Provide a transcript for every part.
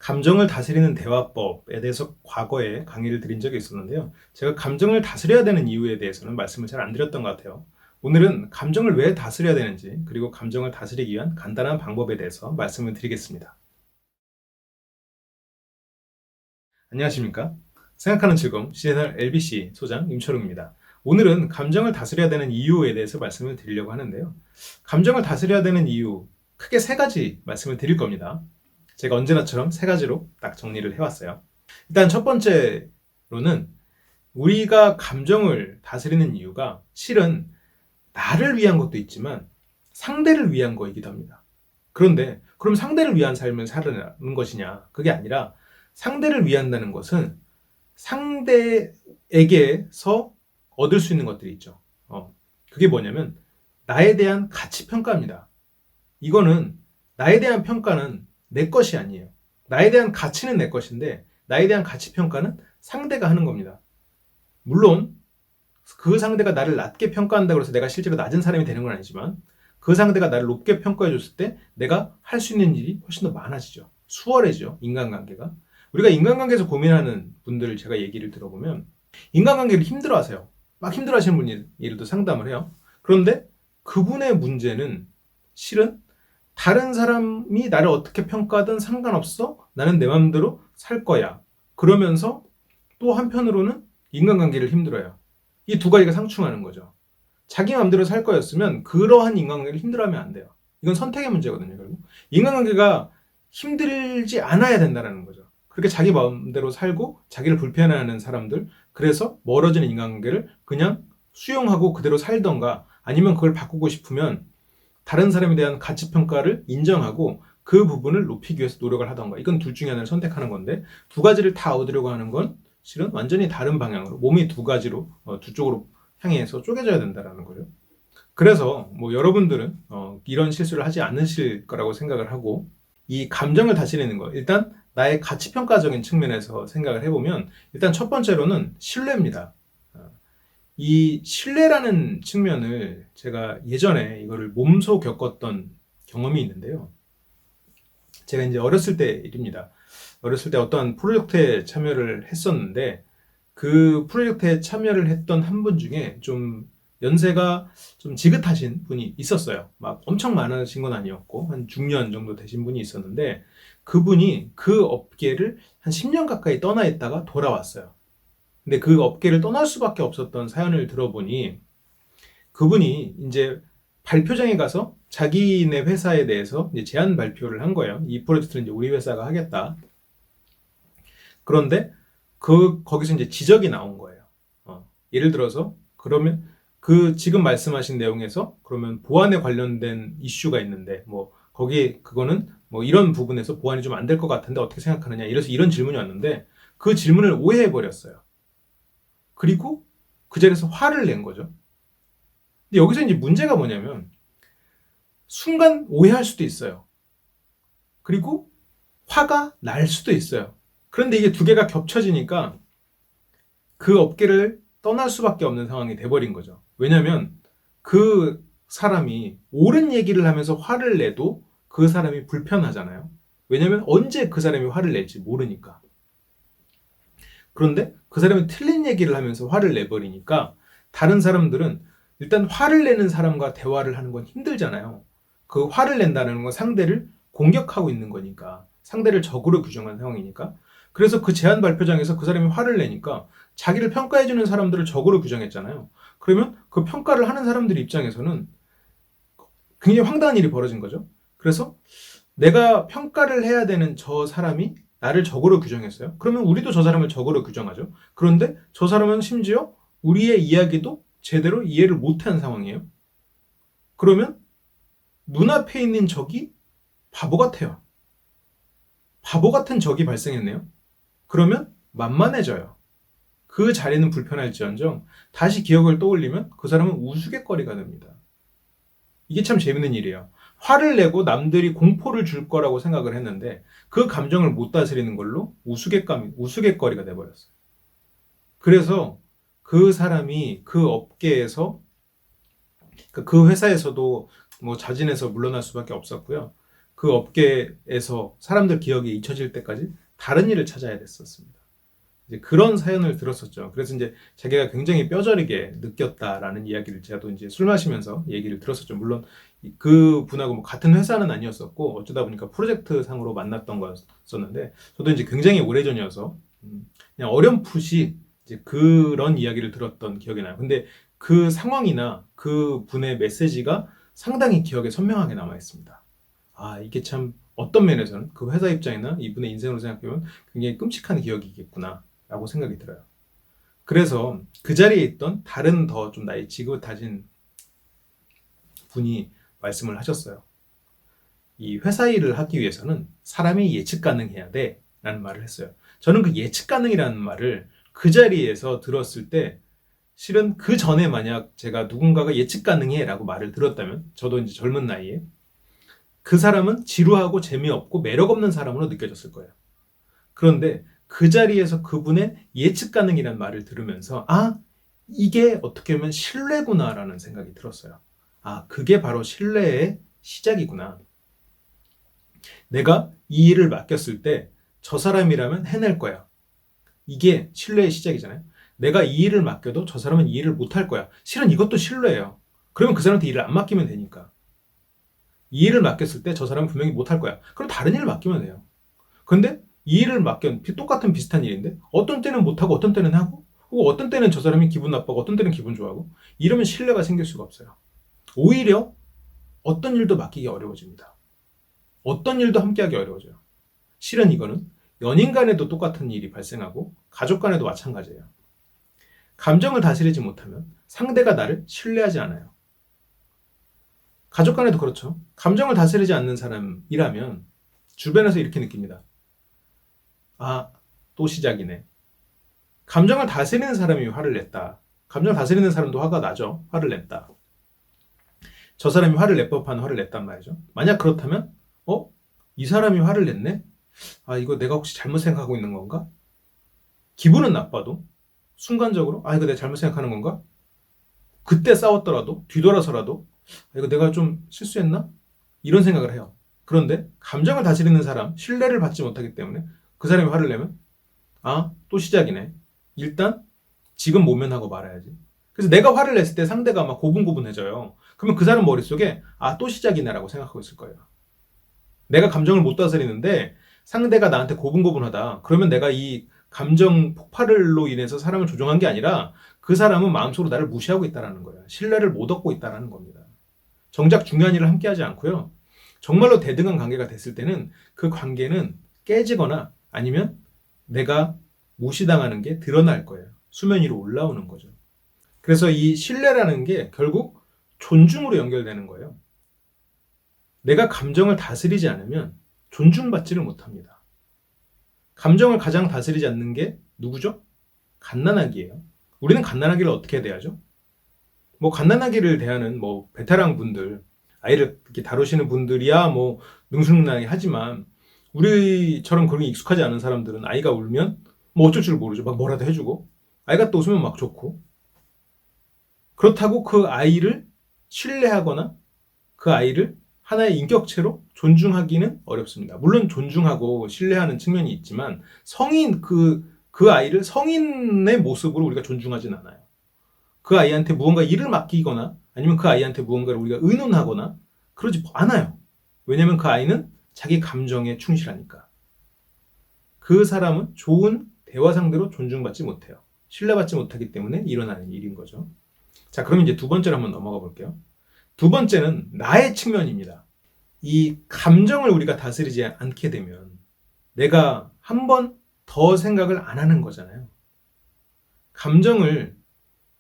감정을 다스리는 대화법에 대해서 과거에 강의를 드린 적이 있었는데요. 제가 감정을 다스려야 되는 이유에 대해서는 말씀을 잘 안 드렸던 것 같아요. 오늘은 감정을 왜 다스려야 되는지, 그리고 감정을 다스리기 위한 간단한 방법에 대해서 말씀을 드리겠습니다. 안녕하십니까? 생각하는 즐거움 CNR LBC 소장 임철웅입니다. 오늘은 감정을 다스려야 되는 이유에 대해서 말씀을 드리려고 하는데요. 감정을 다스려야 되는 이유, 크게 세 가지 말씀을 드릴 겁니다. 제가 언제나처럼 세 가지로 딱 정리를 해왔어요. 일단 첫 번째로는 우리가 감정을 다스리는 이유가 실은 나를 위한 것도 있지만 상대를 위한 거이기도 합니다. 그런데 그럼 상대를 위한 삶을 살아가는 것이냐? 그게 아니라 상대를 위한다는 것은 상대에게서 얻을 수 있는 것들이 있죠. 그게 뭐냐면 나에 대한 가치 평가입니다. 이거는 나에 대한 평가는 내 것이 아니에요. 나에 대한 가치는 내 것인데 나에 대한 가치 평가는 상대가 하는 겁니다. 물론 그 상대가 나를 낮게 평가한다고 해서 내가 실제로 낮은 사람이 되는 건 아니지만 그 상대가 나를 높게 평가해 줬을 때 내가 할 수 있는 일이 훨씬 더 많아지죠. 수월해지죠. 인간관계가. 우리가 인간관계에서 고민하는 분들 제가 얘기를 들어보면 인간관계를 힘들어하세요. 막 힘들어하시는 분이 예를 들어 상담을 해요. 그런데 그분의 문제는 실은 다른 사람이 나를 어떻게 평가하든 상관없어. 나는 내 마음대로 살 거야. 그러면서 또 한편으로는 인간관계를 힘들어요. 이 두 가지가 상충하는 거죠. 자기 마음대로 살 거였으면 그러한 인간관계를 힘들어하면 안 돼요. 이건 선택의 문제거든요. 결국 인간관계가 힘들지 않아야 된다는 거죠. 그렇게 자기 마음대로 살고 자기를 불편해하는 사람들, 그래서 멀어지는 인간관계를 그냥 수용하고 그대로 살던가, 아니면 그걸 바꾸고 싶으면 다른 사람에 대한 가치평가를 인정하고 그 부분을 높이기 위해서 노력을 하던가, 이건 둘 중에 하나를 선택하는 건데, 두 가지를 다 얻으려고 하는 건 실은 완전히 다른 방향으로, 몸이 두 가지로 두 쪽으로 향해서 쪼개져야 된다는 거죠. 그래서 여러분들은 이런 실수를 하지 않으실 거라고 생각을 하고, 이 감정을 다스리는 거, 일단 나의 가치평가적인 측면에서 생각을 해보면, 일단 첫 번째로는 신뢰입니다. 이 신뢰라는 측면을 제가 예전에 이거를 몸소 겪었던 경험이 있는데요. 제가 이제 어렸을 때 일입니다. 어렸을 때 어떠한 프로젝트에 참여를 했었는데, 그 프로젝트에 참여를 했던 한 분 중에 좀 연세가 좀 지긋하신 분이 있었어요. 막 엄청 많으신 건 아니었고 한 중년 정도 되신 분이 있었는데, 그분이 그 업계를 한 10년 가까이 떠나 있다가 돌아왔어요. 근데 그 업계를 떠날 수밖에 없었던 사연을 들어보니, 그분이 이제 발표장에 가서 자기네 회사에 대해서 이제 제안 발표를 한 거예요. 이 프로젝트를 이제 우리 회사가 하겠다. 그런데 거기서 이제 지적이 나온 거예요. 예를 들어서 그러면 그 지금 말씀하신 내용에서 그러면 보안에 관련된 이슈가 있는데 거기에 그거는 이런 부분에서 보안이 좀 안 될 것 같은데 어떻게 생각하느냐, 이래서 이런 질문이 왔는데 그 질문을 오해해 버렸어요. 그리고 그 자리에서 화를 낸 거죠. 근데 여기서 이제 문제가 뭐냐면, 순간 오해할 수도 있어요. 그리고 화가 날 수도 있어요. 그런데 이게 두 개가 겹쳐지니까 그 업계를 떠날 수밖에 없는 상황이 돼버린 거죠. 왜냐하면 그 사람이 옳은 얘기를 하면서 화를 내도 그 사람이 불편하잖아요. 왜냐하면 언제 그 사람이 화를 낼지 모르니까. 그런데 그 사람이 틀린 얘기를 하면서 화를 내버리니까 다른 사람들은, 일단 화를 내는 사람과 대화를 하는 건 힘들잖아요. 그 화를 낸다는 건 상대를 공격하고 있는 거니까, 상대를 적으로 규정한 상황이니까. 그래서 그 제안 발표장에서 그 사람이 화를 내니까 자기를 평가해주는 사람들을 적으로 규정했잖아요. 그러면 그 평가를 하는 사람들 입장에서는 굉장히 황당한 일이 벌어진 거죠. 그래서 내가 평가를 해야 되는 저 사람이 나를 적으로 규정했어요. 그러면 우리도 저 사람을 적으로 규정하죠. 그런데 저 사람은 심지어 우리의 이야기도 제대로 이해를 못한 상황이에요. 그러면 눈앞에 있는 적이 바보 같아요. 바보 같은 적이 발생했네요. 그러면 만만해져요. 그 자리는 불편할지언정 다시 기억을 떠올리면 그 사람은 우스갯거리가 됩니다. 이게 참 재밌는 일이에요. 화를 내고 남들이 공포를 줄 거라고 생각을 했는데 그 감정을 못 다스리는 걸로 우스갯거리가 돼버렸어요. 그래서 그 사람이 그 업계에서, 그 회사에서도 자진해서 물러날 수밖에 없었고요. 그 업계에서 사람들 기억이 잊혀질 때까지 다른 일을 찾아야 됐었습니다. 이제 그런 사연을 들었었죠. 그래서 이제 자기가 굉장히 뼈저리게 느꼈다라는 이야기를 제가 이제 술 마시면서 얘기를 들었었죠. 물론 그 분하고 뭐 같은 회사는 아니었었고 어쩌다 보니까 프로젝트 상으로 만났던 거였었는데 저도 이제 굉장히 오래전이어서 그냥 어렴풋이 이제 그런 이야기를 들었던 기억이 나요. 근데 그 상황이나 그 분의 메시지가 상당히 기억에 선명하게 남아 있습니다. 아, 이게 참 어떤 면에서는 그 회사 입장이나 이분의 인생으로 생각해보면 굉장히 끔찍한 기억이겠구나 라고 생각이 들어요. 그래서 그 자리에 있던 다른 더 좀 나이 지긋하신 분이 말씀을 하셨어요. 이 회사 일을 하기 위해서는 사람이 예측 가능해야 돼 라는 말을 했어요. 저는 그 예측 가능이라는 말을 그 자리에서 들었을 때 실은 그 전에 만약 제가 누군가가 예측 가능해 라고 말을 들었다면 저도 이제 젊은 나이에 그 사람은 지루하고 재미없고 매력 없는 사람으로 느껴졌을 거예요. 그런데 그 자리에서 그분의 예측 가능이라는 말을 들으면서 아, 이게 어떻게 보면 신뢰구나라는 생각이 들었어요. 아, 그게 바로 신뢰의 시작이구나. 내가 이 일을 맡겼을 때 저 사람이라면 해낼 거야. 이게 신뢰의 시작이잖아요. 내가 이 일을 맡겨도 저 사람은 이 일을 못할 거야. 실은 이것도 신뢰예요. 그러면 그 사람한테 일을 안 맡기면 되니까. 이 일을 맡겼을 때 저 사람은 분명히 못할 거야. 그럼 다른 일을 맡기면 돼요. 근데 이 일을 똑같은 비슷한 일인데 어떤 때는 못하고 어떤 때는 하고 혹은 어떤 때는 저 사람이 기분 나빠고 어떤 때는 기분 좋아하고 이러면 신뢰가 생길 수가 없어요. 오히려 어떤 일도 맡기기 어려워집니다. 어떤 일도 함께하기 어려워져요. 실은 이거는 연인 간에도 똑같은 일이 발생하고 가족 간에도 마찬가지예요. 감정을 다스리지 못하면 상대가 나를 신뢰하지 않아요. 가족 간에도 그렇죠. 감정을 다스리지 않는 사람이라면 주변에서 이렇게 느낍니다. 아, 또 시작이네. 감정을 다스리는 사람이 화를 냈다. 감정을 다스리는 사람도 화가 나죠. 화를 냈다. 저 사람이 화를 낼 법한 화를 냈단 말이죠. 만약 그렇다면 이 사람이 화를 냈네? 아, 이거 내가 혹시 잘못 생각하고 있는 건가? 기분은 나빠도 순간적으로 아, 이거 내가 잘못 생각하는 건가? 그때 싸웠더라도 뒤돌아서라도 아, 이거 내가 좀 실수했나? 이런 생각을 해요. 그런데 감정을 다스리는 사람, 신뢰를 받지 못하기 때문에 그 사람이 화를 내면 아, 또 시작이네. 일단 지금 모면하고 말아야지. 그래서 내가 화를 냈을 때 상대가 막 고분고분해져요. 그러면 그 사람 머릿속에 아, 또 시작이네 라고 생각하고 있을 거예요. 내가 감정을 못 다스리는데 상대가 나한테 고분고분하다. 그러면 내가 이 감정 폭발로 인해서 사람을 조종한 게 아니라 그 사람은 마음속으로 나를 무시하고 있다는 거예요. 신뢰를 못 얻고 있다는 겁니다. 정작 중요한 일을 함께 하지 않고요. 정말로 대등한 관계가 됐을 때는 그 관계는 깨지거나 아니면 내가 무시당하는 게 드러날 거예요. 수면 위로 올라오는 거죠. 그래서 이 신뢰라는 게 결국 존중으로 연결되는 거예요. 내가 감정을 다스리지 않으면 존중받지를 못합니다. 감정을 가장 다스리지 않는 게 누구죠? 갓난아기예요. 우리는 갓난아기를 어떻게 대하죠? 뭐 갓난아기를 대하는 뭐 베테랑 분들, 아이를 이렇게 다루시는 분들이야 뭐 능수능란하게 하지만 우리처럼 그런 게 익숙하지 않은 사람들은 아이가 울면 뭐 어쩔 줄 모르죠. 막 뭐라도 해주고 아이가 또 웃으면 막 좋고 그렇다고 그 아이를 신뢰하거나 그 아이를 하나의 인격체로 존중하기는 어렵습니다. 물론 존중하고 신뢰하는 측면이 있지만 그 아이를 성인의 모습으로 우리가 존중하진 않아요. 그 아이한테 무언가 일을 맡기거나 아니면 그 아이한테 무언가를 우리가 의논하거나 그러지 않아요. 왜냐하면 그 아이는 자기 감정에 충실하니까. 그 사람은 좋은 대화 상대로 존중받지 못해요. 신뢰받지 못하기 때문에 일어나는 일인 거죠. 자, 그럼 이제 두 번째로 한번 넘어가 볼게요. 두 번째는 나의 측면입니다. 이 감정을 우리가 다스리지 않게 되면 내가 한 번 더 생각을 안 하는 거잖아요. 감정을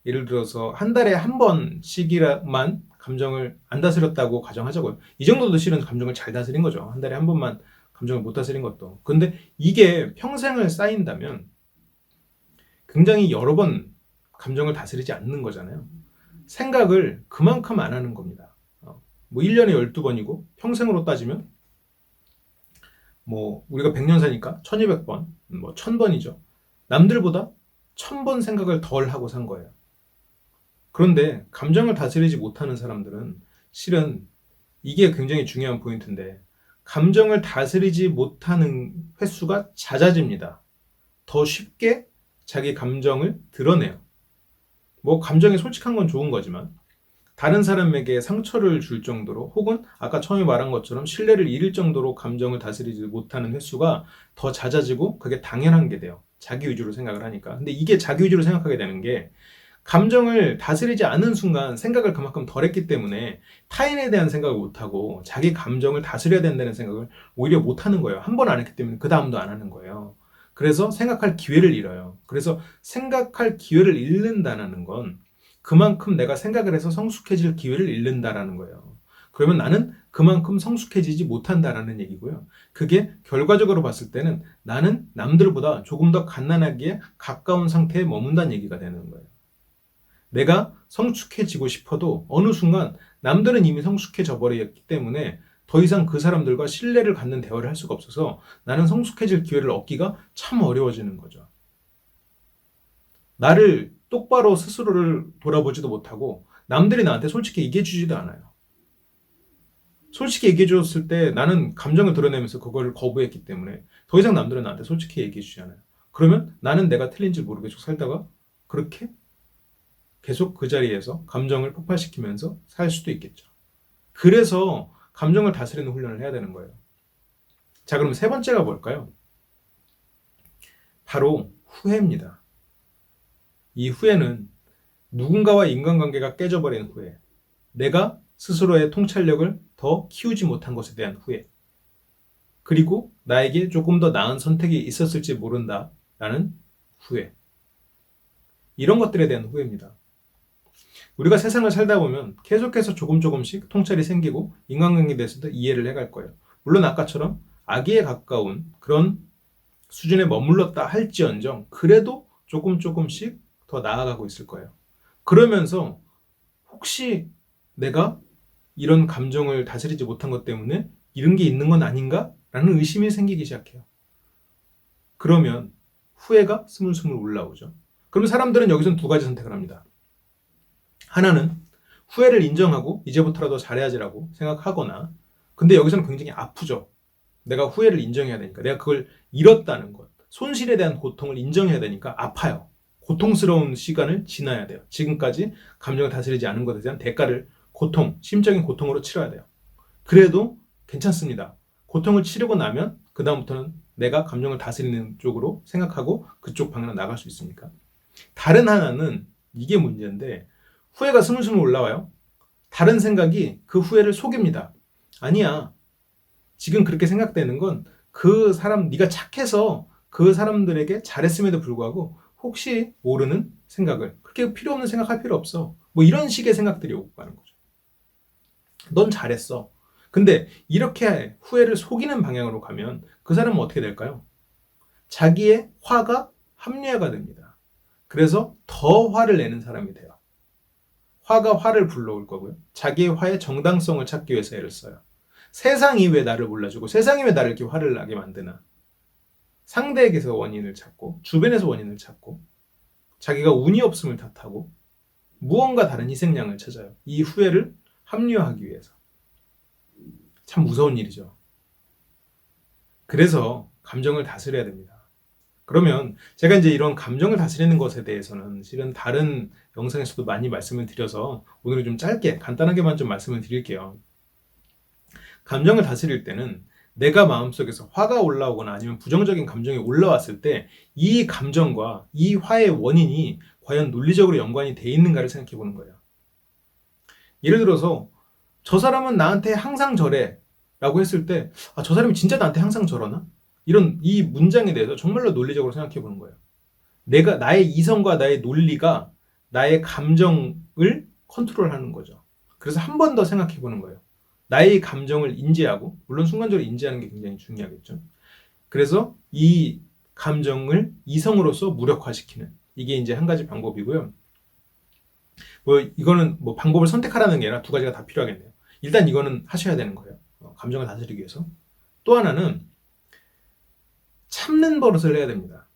예를 들어서 한 달에 한 번씩이만 감정을 안 다스렸다고 가정하자고요. 이 정도도 실은 감정을 잘 다스린 거죠. 한 달에 한 번만 감정을 못 다스린 것도. 근데 이게 평생을 쌓인다면 굉장히 여러 번 감정을 다스리지 않는 거잖아요. 생각을 그만큼 안 하는 겁니다. 뭐 1년에 12번이고 평생으로 따지면 뭐 우리가 100년 사니까 1200번, 뭐 1000번이죠. 남들보다 1000번 생각을 덜 하고 산 거예요. 그런데 감정을 다스리지 못하는 사람들은 실은 이게 굉장히 중요한 포인트인데 감정을 다스리지 못하는 횟수가 잦아집니다. 더 쉽게 자기 감정을 드러내요. 뭐 감정이 솔직한 건 좋은 거지만 다른 사람에게 상처를 줄 정도로 혹은 아까 처음에 말한 것처럼 신뢰를 잃을 정도로 감정을 다스리지 못하는 횟수가 더 잦아지고 그게 당연한 게 돼요. 자기 위주로 생각을 하니까. 근데 이게 자기 위주로 생각하게 되는 게 감정을 다스리지 않은 순간 생각을 그만큼 덜 했기 때문에 타인에 대한 생각을 못하고 자기 감정을 다스려야 된다는 생각을 오히려 못하는 거예요. 한 번 안 했기 때문에 그 다음도 안 하는 거예요. 그래서 생각할 기회를 잃어요. 그래서 생각할 기회를 잃는다는 건 그만큼 내가 생각을 해서 성숙해질 기회를 잃는다라는 거예요. 그러면 나는 그만큼 성숙해지지 못한다라는 얘기고요. 그게 결과적으로 봤을 때는 나는 남들보다 조금 더 갓난하기에 가까운 상태에 머문다는 얘기가 되는 거예요. 내가 성숙해지고 싶어도 어느 순간 남들은 이미 성숙해져 버렸기 때문에 더 이상 그 사람들과 신뢰를 갖는 대화를 할 수가 없어서 나는 성숙해질 기회를 얻기가 참 어려워지는 거죠. 나를 똑바로 스스로를 돌아보지도 못하고 남들이 나한테 솔직히 얘기해 주지도 않아요. 솔직히 얘기해 줬을 때 나는 감정을 드러내면서 그걸 거부했기 때문에 더 이상 남들은 나한테 솔직히 얘기해 주지 않아요. 그러면 나는 내가 틀린 줄 모르고 계속 살다가 그렇게 계속 그 자리에서 감정을 폭발시키면서 살 수도 있겠죠. 그래서 감정을 다스리는 훈련을 해야 되는 거예요. 자, 그럼 세 번째가 뭘까요? 바로 후회입니다. 이 후회는 누군가와 인간관계가 깨져버린 후회, 내가 스스로의 통찰력을 더 키우지 못한 것에 대한 후회, 그리고 나에게 조금 더 나은 선택이 있었을지 모른다라는 후회. 이런 것들에 대한 후회입니다. 우리가 세상을 살다 보면 계속해서 조금씩 통찰이 생기고 인간관계에 대해서도 이해를 해갈 거예요. 물론 아까처럼 악의에 가까운 그런 수준에 머물렀다 할지언정 그래도 조금씩 더 나아가고 있을 거예요. 그러면서 혹시 내가 이런 감정을 다스리지 못한 것 때문에 이런 게 있는 건 아닌가? 라는 의심이 생기기 시작해요. 그러면 후회가 스물스물 올라오죠. 그러면 사람들은 여기서 두 가지 선택을 합니다. 하나는 후회를 인정하고 이제부터라도 잘해야지라고 생각하거나, 근데 여기서는 굉장히 아프죠. 내가 후회를 인정해야 되니까, 내가 그걸 잃었다는 것, 손실에 대한 고통을 인정해야 되니까 아파요. 고통스러운 시간을 지나야 돼요. 지금까지 감정을 다스리지 않은 것에 대한 대가를 심적인 고통으로 치러야 돼요. 그래도 괜찮습니다. 고통을 치르고 나면 그 다음부터는 내가 감정을 다스리는 쪽으로 생각하고 그쪽 방향으로 나갈 수 있으니까. 다른 하나는 이게 문제인데 후회가 스물스물 올라와요. 다른 생각이 그 후회를 속입니다. 아니야. 지금 그렇게 생각되는 건 그 사람, 네가 착해서 그 사람들에게 잘했음에도 불구하고 혹시 모르는 생각을, 그렇게 필요 없는 생각할 필요 없어. 뭐 이런 식의 생각들이 오고 가는 거죠. 넌 잘했어. 근데 이렇게 후회를 속이는 방향으로 가면 그 사람은 어떻게 될까요? 자기의 화가 합리화가 됩니다. 그래서 더 화를 내는 사람이 돼요. 화가 화를 불러올 거고요. 자기의 화의 정당성을 찾기 위해서 애를 써요. 세상이 왜 나를 몰라주고 세상이 왜 나를 이렇게 화를 나게 만드나. 상대에게서 원인을 찾고 주변에서 원인을 찾고 자기가 운이 없음을 탓하고 무언가 다른 희생양을 찾아요. 이 후회를 합리화하기 위해서. 참 무서운 일이죠. 그래서 감정을 다스려야 됩니다. 그러면 제가 이제 이런 감정을 다스리는 것에 대해서는 실은 다른 영상에서도 많이 말씀을 드려서 오늘은 좀 짧게 간단하게만 좀 말씀을 드릴게요. 감정을 다스릴 때는 내가 마음속에서 화가 올라오거나 아니면 부정적인 감정이 올라왔을 때 이 감정과 이 화의 원인이 과연 논리적으로 연관이 돼 있는가를 생각해 보는 거예요. 예를 들어서 저 사람은 나한테 항상 저래 라고 했을 때 저 사람이 진짜 나한테 항상 저러나? 이런 이 문장에 대해서 정말로 논리적으로 생각해 보는 거예요. 나의 이성과 나의 논리가 나의 감정을 컨트롤하는 거죠. 그래서 한 번 더 생각해 보는 거예요. 나의 감정을 인지하고, 물론 순간적으로 인지하는 게 굉장히 중요하겠죠. 그래서 이 감정을 이성으로서 무력화시키는, 이게 이제 한 가지 방법이고요. 이거는 방법을 선택하라는 게 아니라 두 가지가 다 필요하겠네요. 일단 이거는 하셔야 되는 거예요. 감정을 다스리기 위해서. 또 하나는 참는 버릇을 해야 됩니다.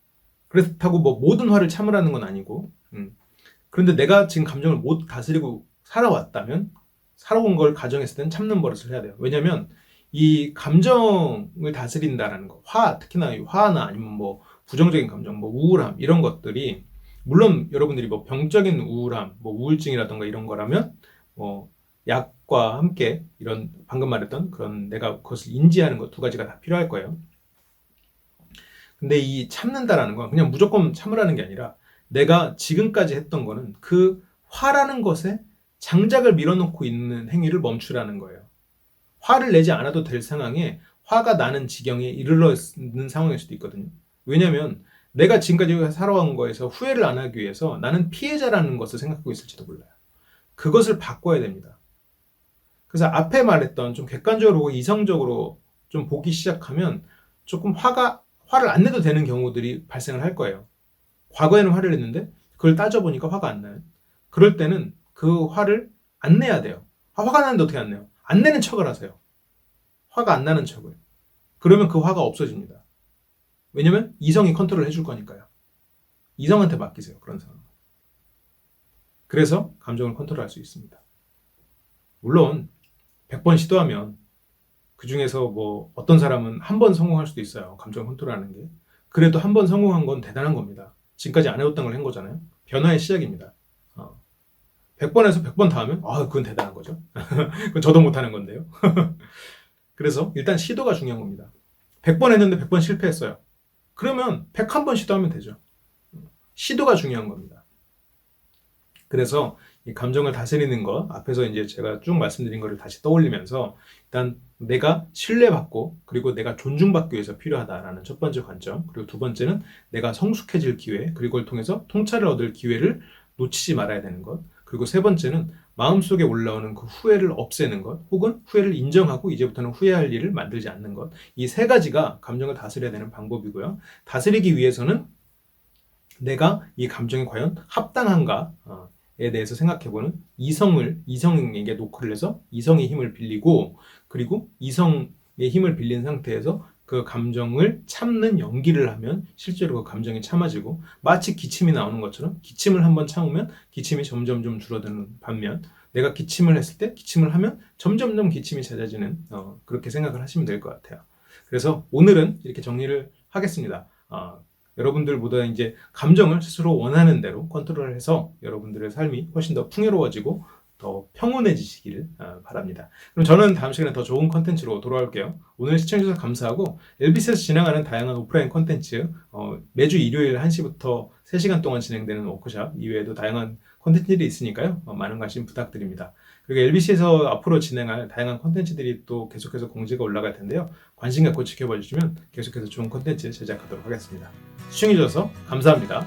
그렇다고 모든 화를 참으라는 건 아니고, 그런데 내가 지금 감정을 못 다스리고 살아온 걸 가정했을 때는 참는 버릇을 해야 돼요. 왜냐면 이 감정을 다스린다라는 거, 특히나 이 화나 아니면 뭐 부정적인 감정, 뭐 우울함 이런 것들이 물론 여러분들이 뭐 병적인 우울함, 뭐 우울증이라던가 이런 거라면 뭐 약과 함께 이런 방금 말했던 그런 내가 그것을 인지하는 것 두 가지가 다 필요할 거예요. 근데 이 참는다라는 건 그냥 무조건 참으라는 게 아니라 내가 지금까지 했던 거는 그 화라는 것에 장작을 밀어넣고 있는 행위를 멈추라는 거예요. 화를 내지 않아도 될 상황에 화가 나는 지경에 이르러 있는 상황일 수도 있거든요. 왜냐면 내가 지금까지 살아온 거에서 후회를 안 하기 위해서 나는 피해자라는 것을 생각하고 있을지도 몰라요. 그것을 바꿔야 됩니다. 그래서 앞에 말했던 좀 객관적으로 이성적으로 좀 보기 시작하면 조금 화를 안 내도 되는 경우들이 발생을 할 거예요. 과거에는 화를 냈는데 그걸 따져보니까 화가 안 나요. 그럴 때는 그 화를 안 내야 돼요. 화가 나는데 어떻게 안 내요? 안 내는 척을 하세요. 화가 안 나는 척을. 그러면 그 화가 없어집니다. 왜냐면 이성이 컨트롤 해줄 거니까요. 이성한테 맡기세요. 그런 상황. 그래서 감정을 컨트롤할 수 있습니다. 물론 100번 시도하면 그 중에서 뭐 어떤 사람은 한 번 성공할 수도 있어요. 감정 컨트롤하는 게. 그래도 한 번 성공한 건 대단한 겁니다. 지금까지 안 해왔던 걸 한 거잖아요. 변화의 시작입니다. 100번에서 100번 다 하면 그건 대단한 거죠. 그건 저도 못하는 건데요. 그래서 일단 시도가 중요한 겁니다. 100번 했는데 100번 실패했어요. 그러면 101번 시도하면 되죠. 시도가 중요한 겁니다. 그래서 이 감정을 다스리는 것, 앞에서 이제 제가 쭉 말씀드린 것을 다시 떠올리면서 일단 내가 신뢰받고 그리고 내가 존중받기 위해서 필요하다라는 첫 번째 관점, 그리고 두 번째는 내가 성숙해질 기회, 그리고 그걸 통해서 통찰을 얻을 기회를 놓치지 말아야 되는 것, 그리고 세 번째는 마음속에 올라오는 그 후회를 없애는 것, 혹은 후회를 인정하고 이제부터는 후회할 일을 만들지 않는 것, 이 세 가지가 감정을 다스려야 되는 방법이고요. 다스리기 위해서는 내가 이 감정이 과연 합당한가에 대해서 생각해보는 이성에게 노크를 해서 이성의 힘을 빌리고, 그리고 이성의 힘을 빌린 상태에서 그 감정을 참는 연기를 하면 실제로 그 감정이 참아지고, 마치 기침이 나오는 것처럼 기침을 한번 참으면 기침이 점점 좀 줄어드는 반면, 내가 기침을 했을 때 기침을 하면 점점점 기침이 잦아지는 그렇게 생각을 하시면 될 것 같아요. 그래서 오늘은 이렇게 정리를 하겠습니다. 여러분들 모두 이제 감정을 스스로 원하는 대로 컨트롤해서 여러분들의 삶이 훨씬 더 풍요로워지고 더 평온해지시길 바랍니다. 그럼 저는 다음 시간에 더 좋은 컨텐츠로 돌아올게요. 오늘 시청해주셔서 감사하고, 엘비스에서 진행하는 다양한 오프라인 컨텐츠, 매주 일요일 1시부터 3시간 동안 진행되는 워크숍 이외에도 다양한 컨텐츠들이 있으니까요. 많은 관심 부탁드립니다. 그리고 LBC에서 앞으로 진행할 다양한 컨텐츠들이 또 계속해서 공지가 올라갈 텐데요. 관심 갖고 지켜봐 주시면 계속해서 좋은 컨텐츠 제작하도록 하겠습니다. 시청해주셔서 감사합니다.